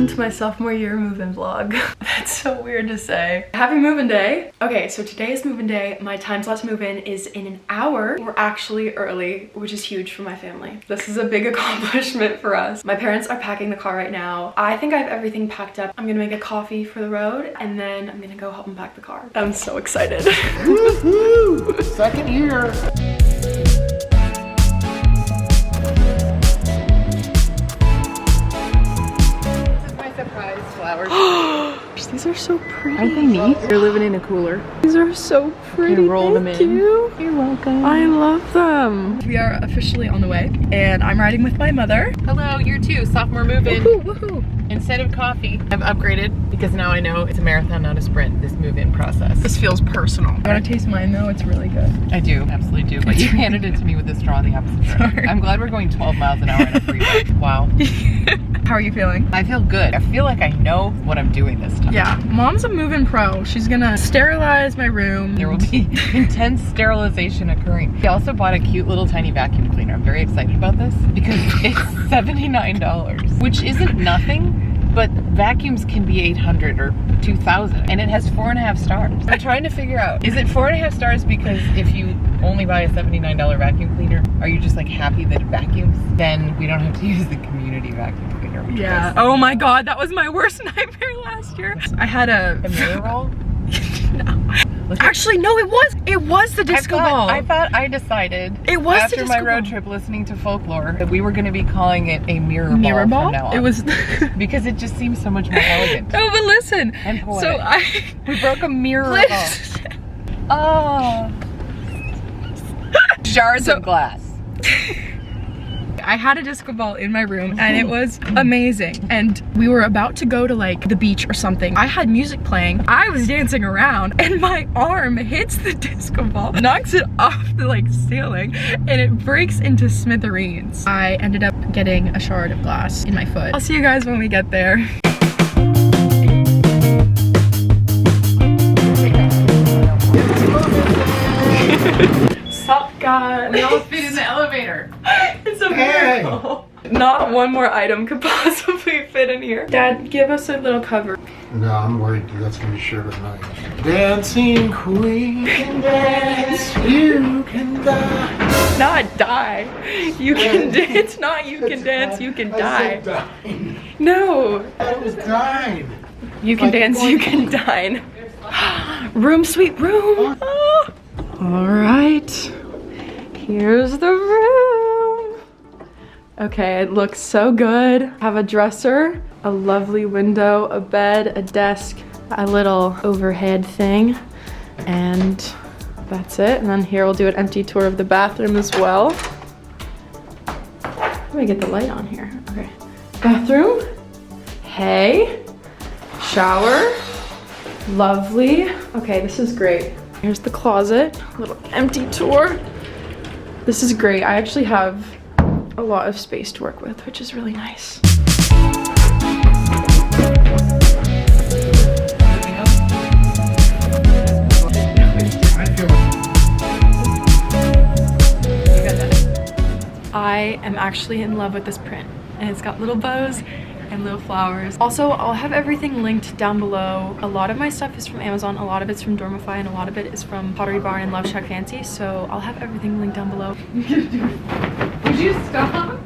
Welcome to my sophomore year move-in vlog. That's so weird to say. Happy move-in day. Okay, so today is move-in day. My time slot to move in is in an hour. We're actually early, which is huge for my family. This is a big accomplishment for us. My parents are packing the car right now. I think I have everything packed up. I'm gonna make a coffee for the road, and then I'm gonna go help them pack the car. I'm so excited. Woohoo! Second year. These are so pretty. Aren't they neat? They're living in a cooler. These are so pretty. You roll them in. You. You're welcome. I love them. We are officially on the way, and I'm riding with my mother. Hello, year 2, sophomore move-in. Woohoo, woohoo. Instead of coffee, I've upgraded because now I know it's a marathon, not a sprint, this move-in process. This feels personal. You wanna taste mine though? It's really good. I do, absolutely do, but you handed it to me with the straw the opposite way. Sorry. I'm glad we're going 12 miles an hour on a freeway. Wow. How are you feeling? I feel good. I feel like I know what I'm doing this time. Yeah, mom's a move-in pro. She's gonna sterilize my room. There will be intense sterilization occurring. I also bought a cute little tiny vacuum cleaner. I'm very excited about this because it's $79, which isn't nothing, but vacuums can be 800 or 2,000, and it has 4.5 stars. I'm trying to figure out, is it 4.5 stars because if you only buy a $79 vacuum cleaner, are you just like happy that it vacuums? Then we don't have to use the community vacuum cleaner. Which Yeah. Oh my god, that was my worst nightmare last year. I had a mirror roll? No. Actually, no, it was the disco ball. I thought I decided it was after my road trip listening to folklore that we were going to be calling it a mirror ball from now on. It was because it just seems so much more elegant. No, but listen. And poetic. So we broke a mirror ball. Oh. Jars of glass. I had a disco ball in my room and it was amazing, and we were about to go to like the beach or something. I had music playing, I was dancing around, and my arm hits the disco ball, knocks it off the like ceiling, and it breaks into smithereens. I ended up getting a shard of glass in my foot. I'll see you guys when we get there. Sup guys? We all fit in the elevator. It's a miracle. Not one more item could possibly fit in here. Dad, give us a little cover. No, I'm worried that's gonna be shared at night. Dancing queen, dance, you can die. Not die. You can dance. Not you can dance, you can die. Dine. No. That was dine. You can dance, you can dine. Room, sweet room. Oh. All right. Here's the room. Okay, it looks so good. Have a dresser, a lovely window, a bed, a desk, a little overhead thing, and that's it. And then here we'll do an empty tour of the bathroom as well. Let me get the light on here. Okay. Bathroom. Hey. Shower. Lovely. Okay, this is great. Here's the closet. A little empty tour. This is great. I actually have a lot of space to work with, which is really nice. I am actually in love with this print, and it's got little bows and little flowers. Also, I'll have everything linked down below. A lot of my stuff is from Amazon, a lot of it's from Dormify, and a lot of it is from Pottery Barn and Love Shack Fancy, so I'll have everything linked down below. Would you stop?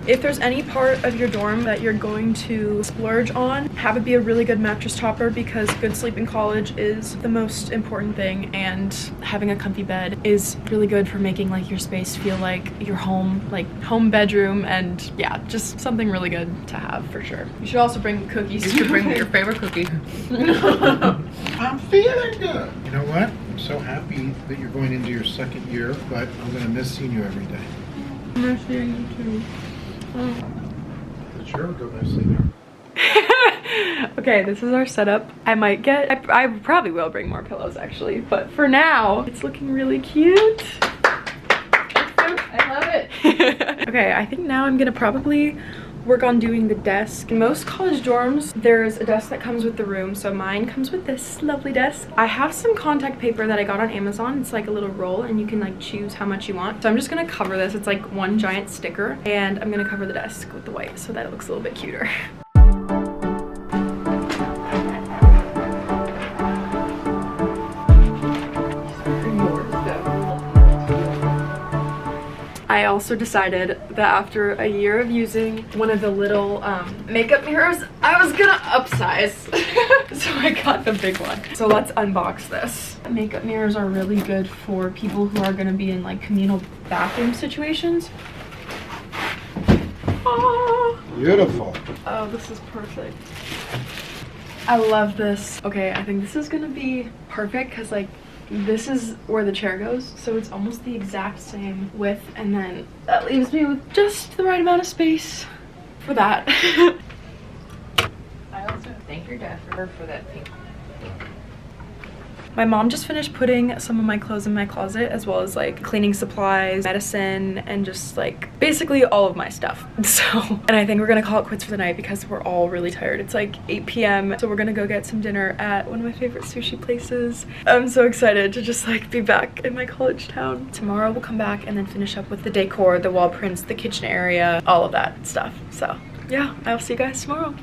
If there's any part of your dorm that you're going to splurge on, have it be a really good mattress topper, because good sleep in college is the most important thing, and having a comfy bed is really good for making like your space feel like your home, like home bedroom, and yeah, just something really good to have for sure. You should also bring cookies. You should bring your favorite cookie. I'm feeling good. You know what? I'm so happy that you're going into your second year, but I'm gonna miss seeing you every day. I'm not seeing you too. The chair would go nicely there. Okay, this is our setup. I probably will bring more pillows actually, but for now, it's looking really cute. I love it. Okay, I think now I'm gonna probably work on doing the desk. In most college dorms, there's a desk that comes with the room, so mine comes with this lovely desk. I have some contact paper that I got on Amazon. It's like a little roll, and you can like choose how much you want. So I'm just gonna cover this. It's like one giant sticker, and I'm gonna cover the desk with the white so that it looks a little bit cuter. I also decided that after a year of using one of the little makeup mirrors, I was gonna upsize. So I got the big one. So let's unbox this. Makeup mirrors are really good for people who are gonna be in like communal bathroom situations. Oh, Beautiful. oh, this is perfect. I love this. Okay, I think this is gonna be perfect because like this is where the chair goes, so it's almost the exact same width, and then that leaves me with just the right amount of space for that. I also thank your dad for that pink. My mom just finished putting some of my clothes in my closet, as well as like cleaning supplies, medicine, and just like basically all of my stuff. So, and I think we're gonna call it quits for the night because we're all really tired. It's like 8 p.m. So we're gonna go get some dinner at one of my favorite sushi places. I'm so excited to just like be back in my college town. Tomorrow we'll come back and then finish up with the decor, the wall prints, the kitchen area, all of that stuff. So yeah, I'll see you guys tomorrow.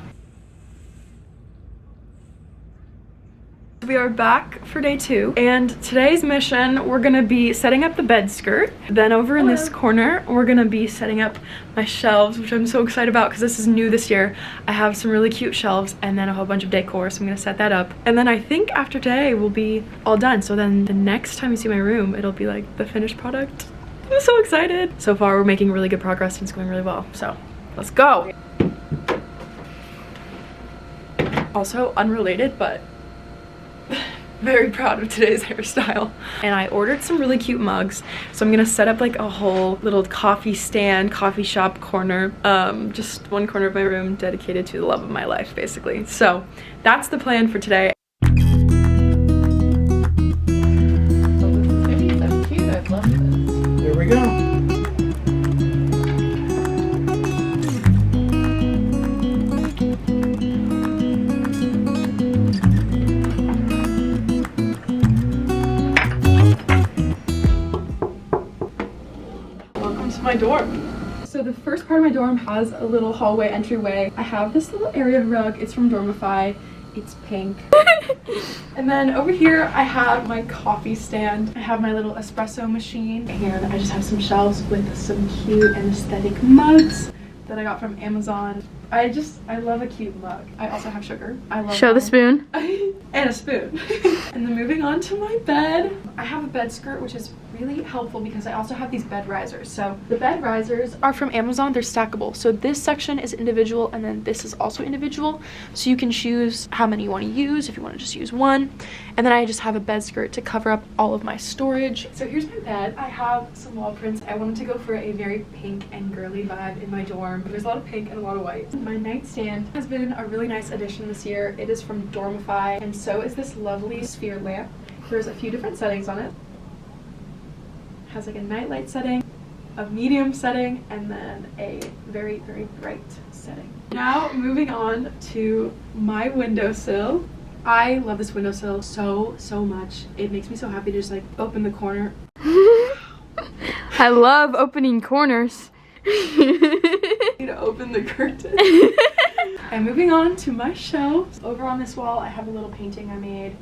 We are back for day 2, and today's mission, we're gonna be setting up the bed skirt. Then over in this corner, we're gonna be setting up my shelves, which I'm so excited about because this is new this year. I have some really cute shelves and then a whole bunch of decor, so I'm gonna set that up. And then I think after today, we'll be all done. So then the next time you see my room, it'll be like the finished product. I'm so excited. So far, we're making really good progress and it's going really well. So let's go. Also, unrelated, but very proud of today's hairstyle. And I ordered some really cute mugs, so I'm gonna set up like a whole little coffee stand, coffee shop corner, just one corner of my room dedicated to the love of my life, basically. So that's the plan for today. Oh, this is so cute. I love this. Here we go. My dorm. So the first part of my dorm has a little hallway entryway. I have this little area rug. It's from Dormify. It's pink. And then over here I have my coffee stand. I have my little espresso machine, and I just have some shelves with some cute and aesthetic mugs that I got from Amazon. I love a cute mug. I also have sugar. I love Show the spoon. And a spoon. And then moving on to my bed. I have a bed skirt, which is really helpful because I also have these bed risers. So the bed risers are from Amazon. They're stackable. So this section is individual, and then this is also individual. So you can choose how many you want to use, if you want to just use one. And then I just have a bed skirt to cover up all of my storage. So here's my bed. I have some wall prints. I wanted to go for a very pink and girly vibe in my dorm. There's a lot of pink and a lot of white. My nightstand has been a really nice addition this year. It is from Dormify, and so is this lovely sphere lamp. There's a few different settings on it. It has like a night light setting, a medium setting, and then a very, very bright setting. Now moving on to my windowsill. I love this windowsill so much. It makes me so happy to just like open the corner. I love opening corners. To open the curtain. And moving on to my shelves. Over on this wall I have a little painting I made,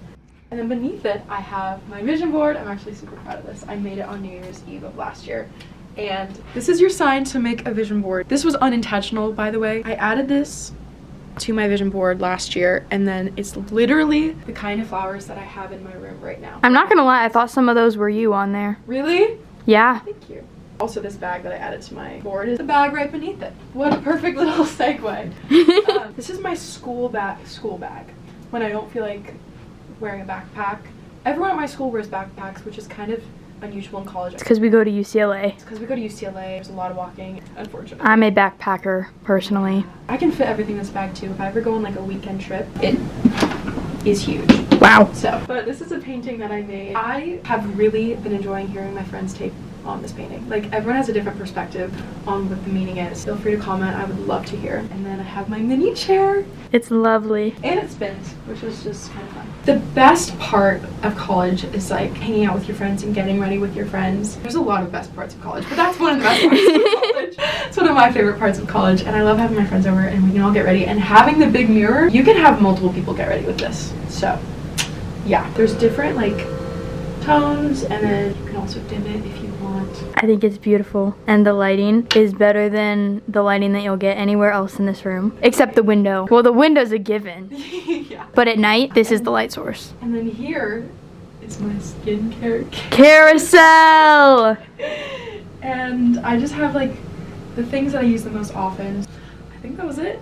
and then beneath it I have my vision board. I'm actually super proud of this. I made it on New Year's Eve of last year, and this is your sign to make a vision board. This was unintentional, by the way. I added this to my vision board last year, and then it's literally the kind of flowers that I have in my room right now. I'm not gonna lie, I thought some of those were you on there. Really? Yeah. Thank you. Also, this bag that I added to my board is the bag right beneath it. What a perfect little segue. This is my school bag when I don't feel like wearing a backpack. Everyone at my school wears backpacks, which is kind of unusual in college. It's because we go to UCLA. It's because we go to UCLA. There's a lot of walking, unfortunately. I'm a backpacker, personally. I can fit everything in this bag too. If I ever go on like a weekend trip, it is huge. Wow. So, but this is a painting that I made. I have really been enjoying hearing my friends take on this painting. Like, everyone has a different perspective on what the meaning is. Feel free to comment. I would love to hear. And then I have my mini chair. It's lovely. And it spins, which is just kind of fun. The best part of college is like hanging out with your friends and getting ready with your friends. There's a lot of best parts of college, but that's one of the best parts of college. It's one of my favorite parts of college, and I love having my friends over and we can all get ready. And having the big mirror, you can have multiple people get ready with this. So yeah, there's different like tones, and then you can also dim it if you want. I think it's beautiful, and the lighting is better than the lighting that you'll get anywhere else in this room, except the window. Well, the window's a given, Yeah. but at night, this is the light source. And then here is my skincare Carousel! and I just have like the things that I use the most often. I think that was it.